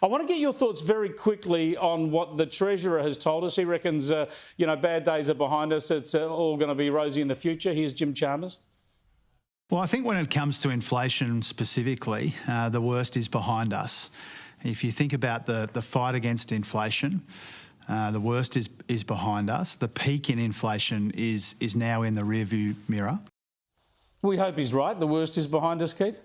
I want to get your thoughts very quickly on what the Treasurer has told us. He reckons, bad days are behind us. It's all going to be rosy in the future. Here's Jim Chalmers. Well, I think when it comes to inflation specifically, the worst is behind us. If you think about the fight against inflation, the worst is behind us. The peak in inflation is now in the rearview mirror. We hope he's right. The worst is behind us, Keith.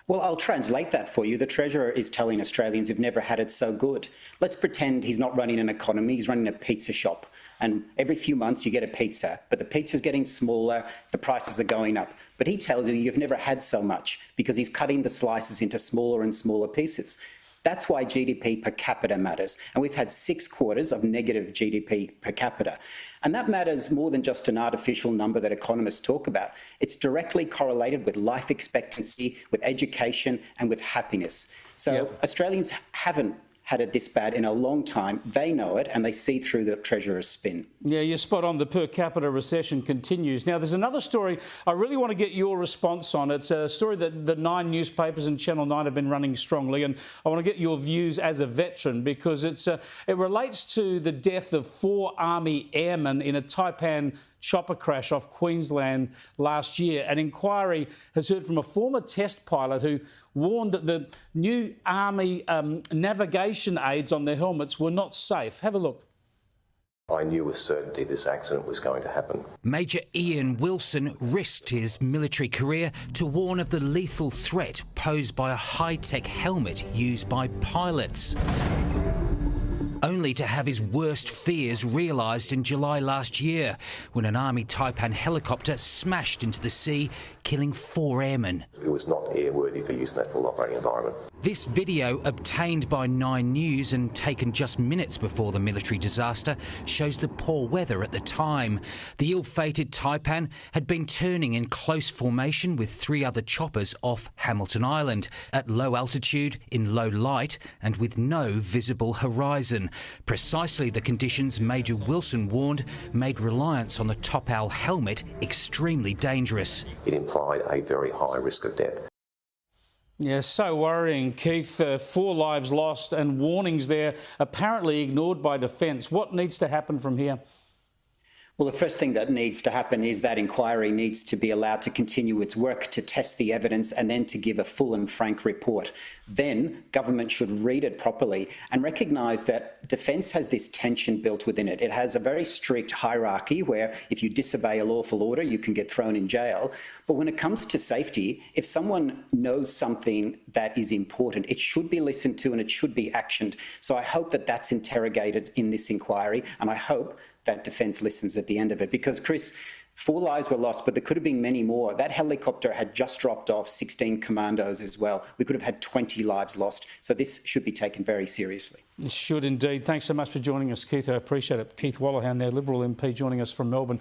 Well, I'll translate that for you. The Treasurer is telling Australians who've never had it so good. Let's pretend he's not running an economy, he's running a pizza shop. And every few months you get a pizza, but the pizza's getting smaller, the prices are going up. But he tells you you've never had so much because he's cutting the slices into smaller and smaller pieces. That's why GDP per capita matters. And we've had 6 quarters of negative GDP per capita. And that matters more than just an artificial number that economists talk about. It's directly correlated with life expectancy, with education, and with happiness. So Australians haven't had it this bad in a long time. They know it and they see through the Treasurer's spin. Yeah, you're spot on. The per capita recession continues. Now, there's another story I really want to get your response on. It's a story that the 9 newspapers and Channel 9 have been running strongly, and I want to get your views as a veteran because it relates to the death of 4 Army airmen in a Taipan chopper crash off Queensland last year. An inquiry has heard from a former test pilot who warned that the new Army navigation aids on their helmets were not safe. Have a look. I knew with certainty this accident was going to happen. Major Ian Wilson risked his military career to warn of the lethal threat posed by a high-tech helmet used by pilots, only to have his worst fears realised in July last year when an Army Taipan helicopter smashed into the sea, killing 4 airmen. It was not airworthy for use in that full operating environment. This video, obtained by 9 News and taken just minutes before the military disaster, shows the poor weather at the time. The ill-fated Taipan had been turning in close formation with 3 other choppers off Hamilton Island, at low altitude, in low light, and with no visible horizon. Precisely the conditions Major Wilson warned made reliance on the Top Owl helmet extremely dangerous. It implied a very high risk of death. Yeah, so worrying, Keith. 4 lives lost and warnings there apparently ignored by Defence. What needs to happen from here? Well, the first thing that needs to happen is that inquiry needs to be allowed to continue its work, to test the evidence and then to give a full and frank report. Then government should read it properly and recognise that Defence has this tension built within it. It has a very strict hierarchy where if you disobey a lawful order, you can get thrown in jail. But when it comes to safety, if someone knows something that is important, it should be listened to and it should be actioned. So I hope that that's interrogated in this inquiry, and I hope that Defence listens at the end of it. Because, Chris, 4 lives were lost, but there could have been many more. That helicopter had just dropped off 16 commandos as well. We could have had 20 lives lost. So this should be taken very seriously. It should indeed. Thanks so much for joining us, Keith. I appreciate it. Keith Wolahan, their Liberal MP, joining us from Melbourne.